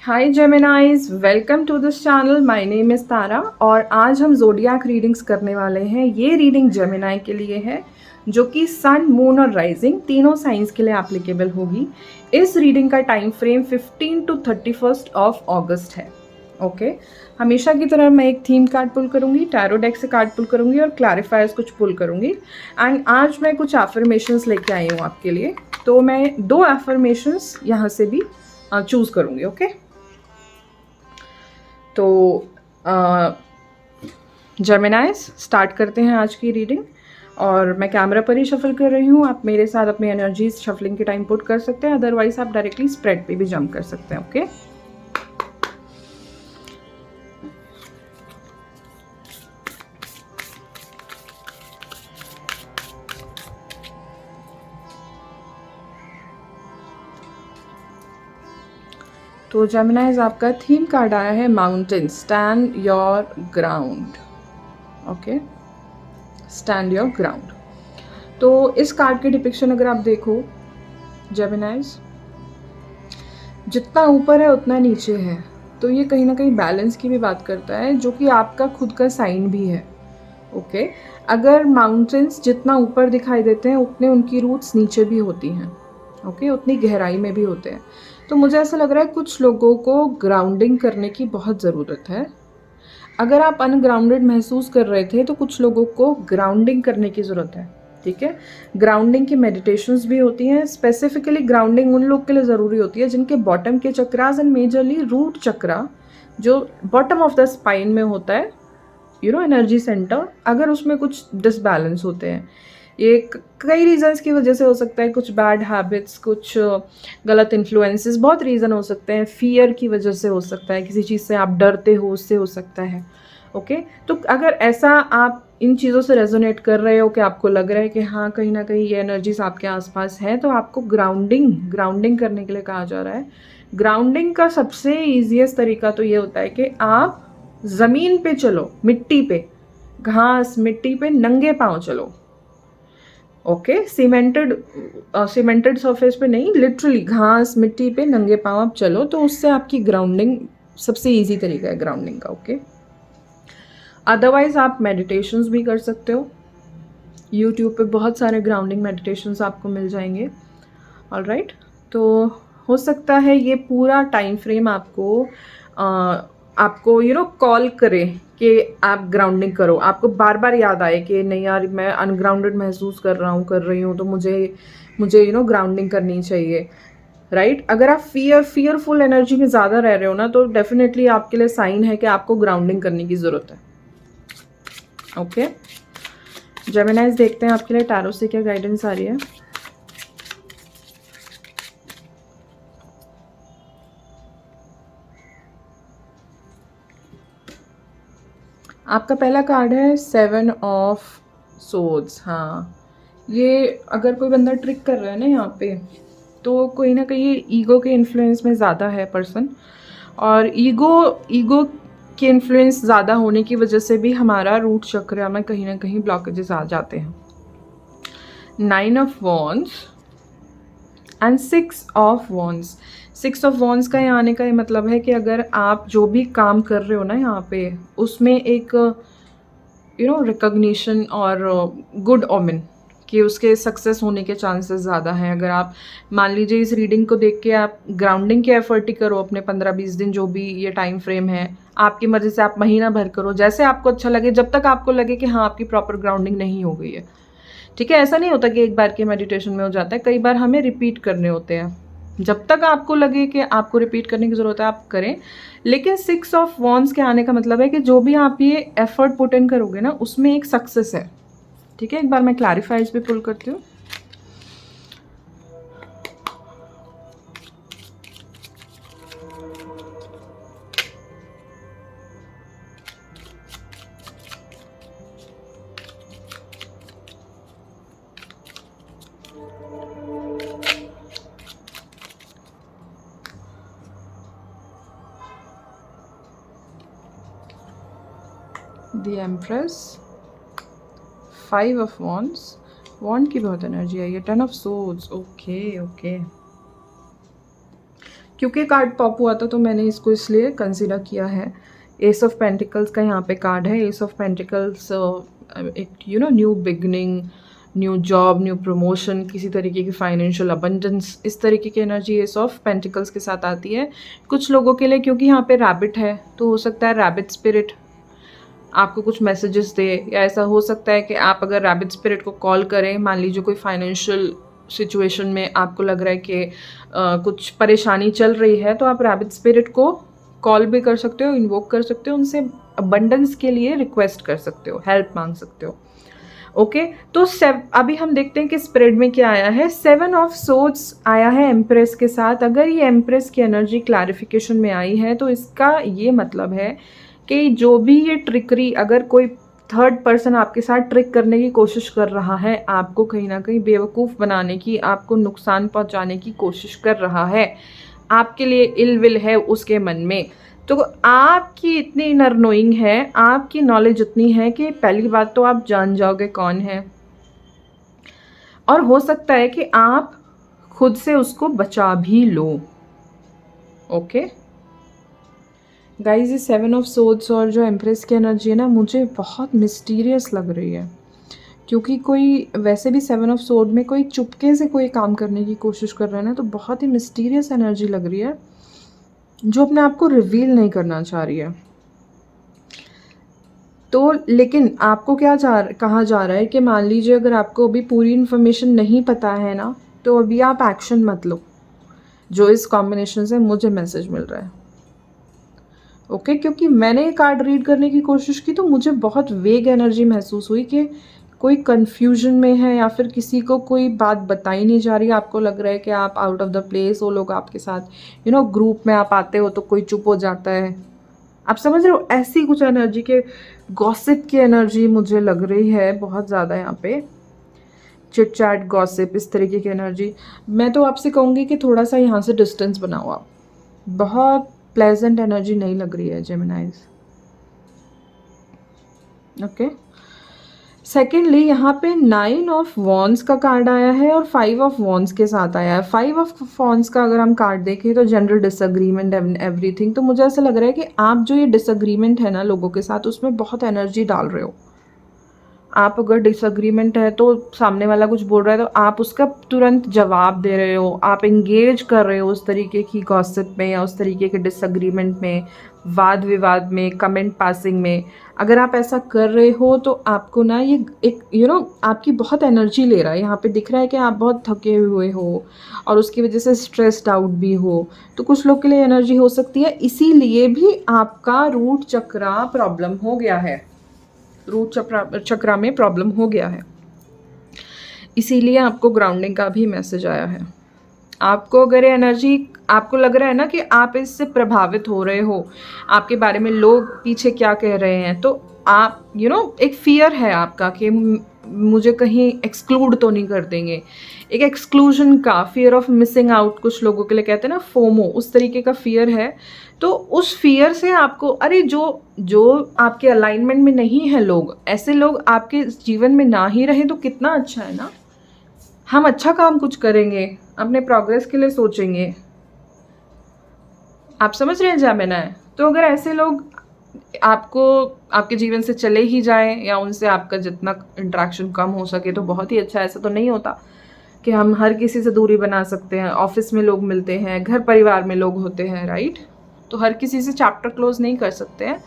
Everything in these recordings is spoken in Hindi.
Hi Geminize, welcome to this channel. My name is Tara और आज हम ज़ोडियाक रीडिंग्स करने वाले हैं। ये रीडिंग जेमिनाई के लिए है जो कि सन, मून और राइजिंग तीनों साइंस के लिए एप्लीकेबल होगी। इस रीडिंग का टाइम फ्रेम 15 to 31 ऑफ अगस्त है। ओके हमेशा की तरह मैं एक थीम कार्ड पुल करूंगी, टैरो डेक से कार्ड पुल करूंगी और क्लैरिफायर्स कुछ पुल करूंगी। एंड आज मैं कुछ एफर्मेशंस लेके आई हूँ आपके लिए, तो मैं 2 एफर्मेशंस यहाँ से भी चूज़ करूंगी। ओके तो जेमिनाइज स्टार्ट करते हैं आज की रीडिंग। और मैं कैमरा पर ही शफल कर रही हूँ। आप मेरे साथ अपनी एनर्जीज शफलिंग के टाइम पुट कर सकते हैं, अदरवाइज आप डायरेक्टली स्प्रेड पे भी जंप कर सकते हैं। ओके तो जेमिनाइज आपका थीम कार्ड आया है mountain, stand your ground. Okay stand your ground. तो इस कार्ड की डिपिक्शन अगर आप देखो जेमिनाइज, जितना ऊपर है उतना नीचे है। तो ये कहीं ना कहीं बैलेंस की भी बात करता है, जो कि आपका खुद का साइन भी है। ओके अगर माउंटेन्स जितना ऊपर दिखाई देते हैं उतने उनकी रूट्स नीचे भी होती हैं। ओके उतनी गहराई में भी होते हैं। तो मुझे ऐसा लग रहा है कुछ लोगों को ग्राउंडिंग करने की बहुत ज़रूरत है। अगर आप अनग्राउंडेड महसूस कर रहे थे तो कुछ लोगों को ग्राउंडिंग करने की ज़रूरत है। ठीक है, ग्राउंडिंग की मेडिटेशंस भी होती हैं। स्पेसिफिकली ग्राउंडिंग उन लोग के लिए ज़रूरी होती है जिनके बॉटम के चक्रास एंड मेजरली रूट चक्रा जो बॉटम ऑफ द स्पाइन में होता है, एनर्जी सेंटर, अगर उसमें कुछ डिसबैलेंस होते हैं। ये कई रीजंस की वजह से हो सकता है, कुछ बैड हैबिट्स, कुछ गलत इन्फ्लुएंसेस, बहुत रीज़न हो सकते हैं। फियर की वजह से हो सकता है, किसी चीज़ से आप डरते हो उससे हो सकता है। ओके तो अगर ऐसा आप इन चीज़ों से रेजोनेट कर रहे हो कि आपको लग रहा है कि हाँ कहीं ना कहीं ये एनर्जीज आपके आसपास है, तो आपको ग्राउंडिंग करने के लिए कहा जा रहा है। ग्राउंडिंग का सबसे ईजीएस्ट तरीका तो ये होता है कि आप ज़मीन पे चलो, मिट्टी पे, घास मिट्टी पे नंगे पाँव चलो। ओके सीमेंटेड सरफेस पे नहीं, लिटरली घास मिट्टी पे नंगे पाँव आप चलो, तो उससे आपकी ग्राउंडिंग सबसे इजी तरीका है ग्राउंडिंग का। ओके अदरवाइज आप मेडिटेशंस भी कर सकते हो। यूट्यूब पे बहुत सारे ग्राउंडिंग मेडिटेशंस आपको मिल जाएंगे। ऑलराइट तो हो सकता है ये पूरा टाइम फ्रेम आपको कॉल करे कि आप ग्राउंडिंग करो, आपको बार बार याद आए कि नहीं यार मैं अनग्राउंडेड महसूस कर रही हूँ, तो मुझे मुझे ग्राउंडिंग करनी चाहिए। राइट अगर आप फियरफुल एनर्जी में ज़्यादा रह रहे हो ना, तो डेफिनेटली आपके लिए साइन है कि आपको ग्राउंडिंग करने की ज़रूरत है। ओके जेमिनाइज देखते हैं आपके लिए टैरो से क्या गाइडेंस आ रही है। आपका पहला कार्ड है 7 ऑफ सोर्ड्स। हाँ, ये अगर कोई बंदा ट्रिक कर रहा है ना यहाँ पे, तो कोई ना कहीं ईगो के इन्फ्लुएंस में ज़्यादा है पर्सन, और ईगो के इन्फ्लुएंस ज़्यादा होने की वजह से भी हमारा रूट चक्र में कहीं ना कहीं ब्लॉकेजेस आ जाते हैं। 9 of wands and 6 of wands. 6 of wands का यहाँ आने का ये मतलब है कि अगर आप जो भी काम कर रहे हो ना यहाँ पे, उसमें एक रिकग्निशन और गुड ओमेन कि उसके सक्सेस होने के चांसेस ज़्यादा हैं। अगर आप मान लीजिए इस रीडिंग को देख के आप ग्राउंडिंग के एफर्ट ही करो अपने 15-20 दिन, जो भी ये टाइम फ्रेम है आपकी मर्जी से, आप महीना भर करो, जैसे आपको अच्छा लगे, जब तक आपको लगे कि हाँ आपकी प्रॉपर ग्राउंडिंग नहीं हो गई है। ठीक है, ऐसा नहीं होता कि एक बार के मेडिटेशन में हो जाता है, कई बार हमें रिपीट करने होते हैं। जब तक आपको लगे कि आपको रिपीट करने की ज़रूरत है आप करें। लेकिन 6 ऑफ वॉन्ड्स के आने का मतलब है कि जो भी आप ये एफर्ट पुट इन करोगे ना, उसमें एक सक्सेस है। ठीक है, एक बार मैं क्लैरिफाइज भी पुल करती हूँ। द एम्प्रेस, 5 ऑफ वॉन्ड्स, वॉन्ड की बहुत एनर्जी आई है, 10 ऑफ सोर्ड्स। ओके क्योंकि कार्ड पॉप हुआ था तो मैंने इसको इसलिए कंसिडर किया है। एस ऑफ पेंटिकल्स का यहाँ पे कार्ड है। एस ऑफ पेंटिकल्स एक new beginning, new job, new promotion, किसी तरीके की फाइनेंशियल अबंडेंस, इस तरीके की एनर्जी एस ऑफ पेंटिकल्स के साथ आती है कुछ लोगों के लिए। क्योंकि यहाँ पे रैबिट है तो हो सकता है रैबिट स्पिरिट आपको कुछ मैसेजेस दे, या ऐसा हो सकता है कि आप अगर रैबिट स्पिरिट को कॉल करें, मान लीजिए कोई फाइनेंशियल सिचुएशन में आपको लग रहा है कि कुछ परेशानी चल रही है, तो आप रैबिट स्पिरिट को कॉल भी कर सकते हो, इन्वोक कर सकते हो, उनसे अबंडेंस के लिए रिक्वेस्ट कर सकते हो, हेल्प मांग सकते हो। ओके तो अभी हम देखते हैं कि स्प्रेड में क्या आया है। 7 ऑफ सोर्ड्स आया है एम्प्रेस के साथ। अगर ये एम्प्रेस की एनर्जी क्लैरिफिकेशन में आई है तो इसका ये मतलब है कि जो भी ये ट्रिकरी, अगर कोई थर्ड पर्सन आपके साथ ट्रिक करने की कोशिश कर रहा है, आपको कहीं ना कहीं बेवकूफ़ बनाने की, आपको नुकसान पहुंचाने की कोशिश कर रहा है, आपके लिए इल विल है उसके मन में, तो आपकी इतनी इनर नोइंग है, आपकी नॉलेज इतनी है कि पहली बात तो आप जान जाओगे कौन है, और हो सकता है कि आप खुद से उसको बचा भी लो। ओके गाइज, ये 7 ऑफ सोर्ड्स और जो एम्प्रेस की एनर्जी है ना, मुझे बहुत मिस्टीरियस लग रही है। क्योंकि कोई वैसे भी 7 ऑफ सोर्ड में कोई चुपके से कोई काम करने की कोशिश कर रहा है ना, तो बहुत ही मिस्टीरियस एनर्जी लग रही है जो अपने आप को रिवील नहीं करना चाह रही है। तो लेकिन आपको क्या कहा जा रहा है कि मान लीजिए अगर आपको अभी पूरी इन्फॉर्मेशन नहीं पता है ना, तो अभी आप एक्शन मत लो, जो इस कॉम्बिनेशन से मुझे मैसेज मिल रहा है। ओके क्योंकि मैंने ये कार्ड रीड करने की कोशिश की तो मुझे बहुत वेग एनर्जी महसूस हुई कि कोई कन्फ्यूजन में है, या फिर किसी को कोई बात बताई नहीं जा रही। आपको लग रहा है कि आप आउट ऑफ द प्लेस, वो लोग आपके साथ ग्रुप में आप आते हो तो कोई चुप हो जाता है, आप समझ रहे हो, ऐसी कुछ एनर्जी के गॉसिप की एनर्जी मुझे लग रही है बहुत ज़्यादा यहाँ पे। चिट चैट गॉसिप, इस तरीके की एनर्जी। मैं तो आपसे कहूँगी कि थोड़ा सा यहाँ से डिस्टेंस बनाओ आप। बहुत प्लेजेंट एनर्जी नहीं लग रही है जेमिनाइज। ओके सेकेंडली यहाँ पे 9 ऑफ वॉन्ड्स का कार्ड आया है और 5 ऑफ वॉन्ड्स के साथ आया है। 5 ऑफ वॉन्ड्स का अगर हम कार्ड देखें तो जनरल डिसएग्रीमेंट एवरीथिंग। तो मुझे ऐसा लग रहा है कि आप जो ये डिसएग्रीमेंट है ना लोगों के साथ, उसमें बहुत एनर्जी डाल रहे हो। आप अगर डिसएग्रीमेंट है तो सामने वाला कुछ बोल रहा है तो आप उसका तुरंत जवाब दे रहे हो, आप एंगेज कर रहे हो उस तरीके की गॉसिप में या उस तरीके के डिसएग्रीमेंट में, वाद विवाद में, कमेंट पासिंग में। अगर आप ऐसा कर रहे हो तो आपको ना ये एक आपकी बहुत एनर्जी ले रहा है। यहाँ पे दिख रहा है कि आप बहुत थके हुए हो और उसकी वजह से स्ट्रेस्ड आउट भी हो, तो कुछ लोग के लिए एनर्जी हो सकती है। इसीलिए भी आपका रूट चक्रा प्रॉब्लम हो गया है, रूट चक्रा में प्रॉब्लम हो गया है, इसीलिए आपको ग्राउंडिंग का भी मैसेज आया है। आपको अगर एनर्जी, आपको लग रहा है ना कि आप इससे प्रभावित हो रहे हो, आपके बारे में लोग पीछे क्या कह रहे हैं, तो आप एक फियर है आपका कि मुझे कहीं एक्सक्लूड तो नहीं कर देंगे, एक एक्सक्लूजन का फियर ऑफ मिसिंग आउट, कुछ लोगों के लिए कहते हैं ना फोमो, उस तरीके का फियर है। तो उस फियर से आपको, अरे जो आपके अलाइनमेंट में नहीं है लोग, ऐसे लोग आपके जीवन में ना ही रहें तो कितना अच्छा है ना। हम अच्छा काम कुछ करेंगे, अपने प्रोग्रेस के लिए सोचेंगे, आप समझ रहे हैं जेमिनी। तो अगर ऐसे लोग आपको आपके जीवन से चले ही जाएं या उनसे आपका जितना इंटरेक्शन कम हो सके तो बहुत ही अच्छा। ऐसा तो नहीं होता कि हम हर किसी से दूरी बना सकते हैं। ऑफिस में लोग मिलते हैं, घर परिवार में लोग होते हैं, राइट, तो हर किसी से चैप्टर क्लोज नहीं कर सकते हैं।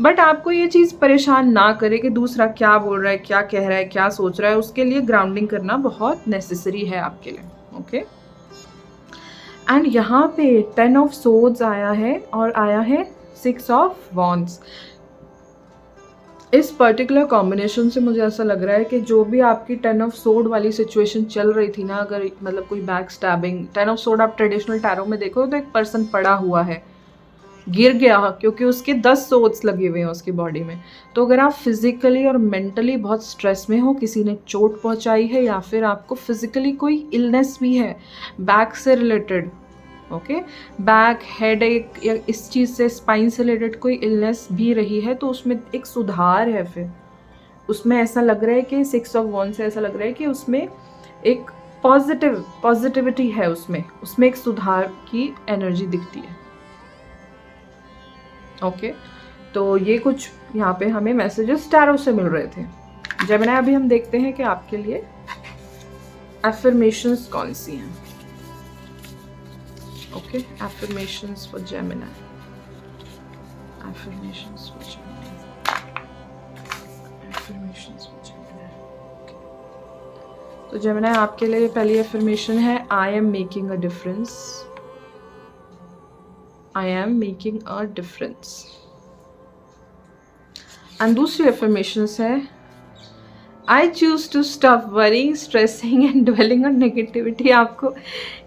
बट आपको ये चीज़ परेशान ना करे कि दूसरा क्या बोल रहा है, क्या कह रहा है, क्या सोच रहा है, उसके लिए ग्राउंडिंग करना बहुत नेसेसरी है आपके लिए। ओके एंड यहाँ पे 10 ऑफ सोर्ड्स आया है और आया है 6 ऑफ वॉन्ड्स। इस पर्टिकुलर कॉम्बिनेशन से मुझे ऐसा लग रहा है कि जो भी आपकी 10 ऑफ सोर्ड वाली सिचुएशन चल रही थी ना, अगर मतलब कोई बैक स्टैबिंग, 10 ऑफ सोर्ड आप ट्रेडिशनल टैरो में देखो तो एक पर्सन पड़ा हुआ है, गिर गया क्योंकि उसके 10 सोर्ड्स लगे हुए हैं उसकी बॉडी में। तो अगर आप फिजिकली और मेंटली बहुत स्ट्रेस में हो, किसी ने चोट पहुंचाई है या फिर आपको फिजिकली कोई इलनेस भी है बैक से रिलेटेड, ओके, बैक, हेड एक या इस चीज़ से, स्पाइन से रिलेटेड कोई इलनेस भी रही है, तो उसमें एक सुधार है। फिर उसमें ऐसा लग रहा है कि 6 ऑफ वॉन्ड्स से ऐसा लग रहा है कि उसमें एक पॉजिटिविटी है उसमें एक सुधार की एनर्जी दिखती है। ओके, तो ये कुछ यहाँ पे हमें मैसेजेस टैरो से मिल रहे थे। जेमिनी, अभी हम देखते हैं कि आपके लिए एफर्मेशंस कौन सी हैं। Okay, affirmations for Gemini, affirmations for Gemini, affirmations for Gemini. तो जेमिनी, आपके लिए पहली एफर्मेशन है I am making a difference, I am making a difference. And दूसरी एफर्मेशंस है I choose to stop worrying, stressing and dwelling on negativity. आपको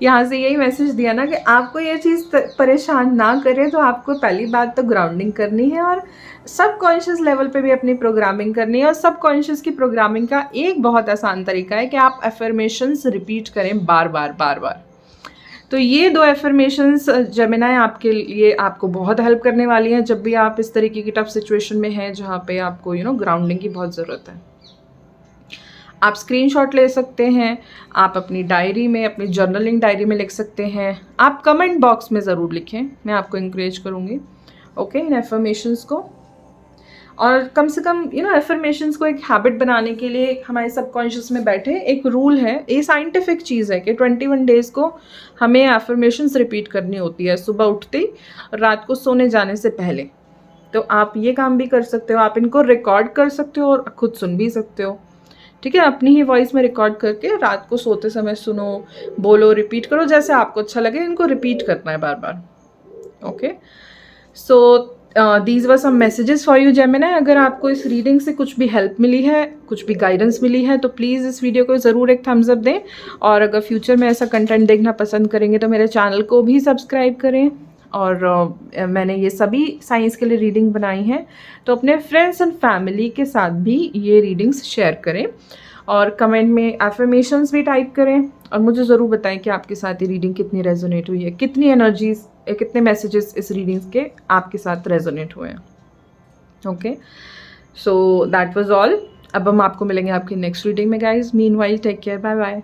यहाँ से यही मैसेज दिया ना कि आपको ये चीज़ परेशान ना करे, तो आपको पहली बात तो ग्राउंडिंग करनी है और सब कॉन्शियस लेवल पे भी अपनी प्रोग्रामिंग करनी है। और सब कॉन्शियस की प्रोग्रामिंग का एक बहुत आसान तरीका है कि आप एफर्मेशंस रिपीट करें बार बार। तो ये 2 एफर्मेशंस जेमिनी आपके लिए आपको बहुत हेल्प करने वाली हैं जब भी आप इस तरीके की टफ सिचुएशन में हैं जहाँ पे आपको ग्राउंडिंग की बहुत ज़रूरत है। आप स्क्रीनशॉट ले सकते हैं, आप अपनी डायरी में, अपनी जर्नलिंग डायरी में लिख सकते हैं, आप कमेंट बॉक्स में ज़रूर लिखें, मैं आपको इंकरेज करूँगी ओके इन एफर्मेशंस को। और कम से कम एफर्मेशंस को एक हैबिट बनाने के लिए हमारे सबकॉन्शियस में बैठे एक रूल है, ये साइंटिफिक चीज़ है कि 21 डेज़ को हमें एफर्मेशंस रिपीट करनी होती है, सुबह उठते ही, रात को सोने जाने से पहले। तो आप ये काम भी कर सकते हो, आप इनको रिकॉर्ड कर सकते हो और खुद सुन भी सकते हो, ठीक है। अपनी ही वॉइस में रिकॉर्ड करके रात को सोते समय सुनो, बोलो, रिपीट करो, जैसे आपको अच्छा लगे इनको रिपीट करना है बार बार। Okay, so these were some messages for you Gemini. अगर आपको इस रीडिंग से कुछ भी हेल्प मिली है, कुछ भी गाइडेंस मिली है, तो प्लीज़ इस वीडियो को ज़रूर एक थम्स अप दें। और अगर फ्यूचर में ऐसा कंटेंट देखना पसंद करेंगे तो मेरे चैनल को भी सब्सक्राइब करें। और मैंने ये सभी साइंस के लिए रीडिंग बनाई हैं, तो अपने फ्रेंड्स एंड फैमिली के साथ भी ये रीडिंग्स शेयर करें और कमेंट में एफर्मेशंस भी टाइप करें और मुझे ज़रूर बताएं कि आपके साथ ये रीडिंग कितनी रेजोनेट हुई है, कितनी एनर्जीज, कितने मैसेजेस इस रीडिंग्स के आपके साथ रेजोनेट हुए हैं। Okay, so that was all. अब हम आपको मिलेंगे आपकी नेक्स्ट रीडिंग में guys. Meanwhile take care, bye bye.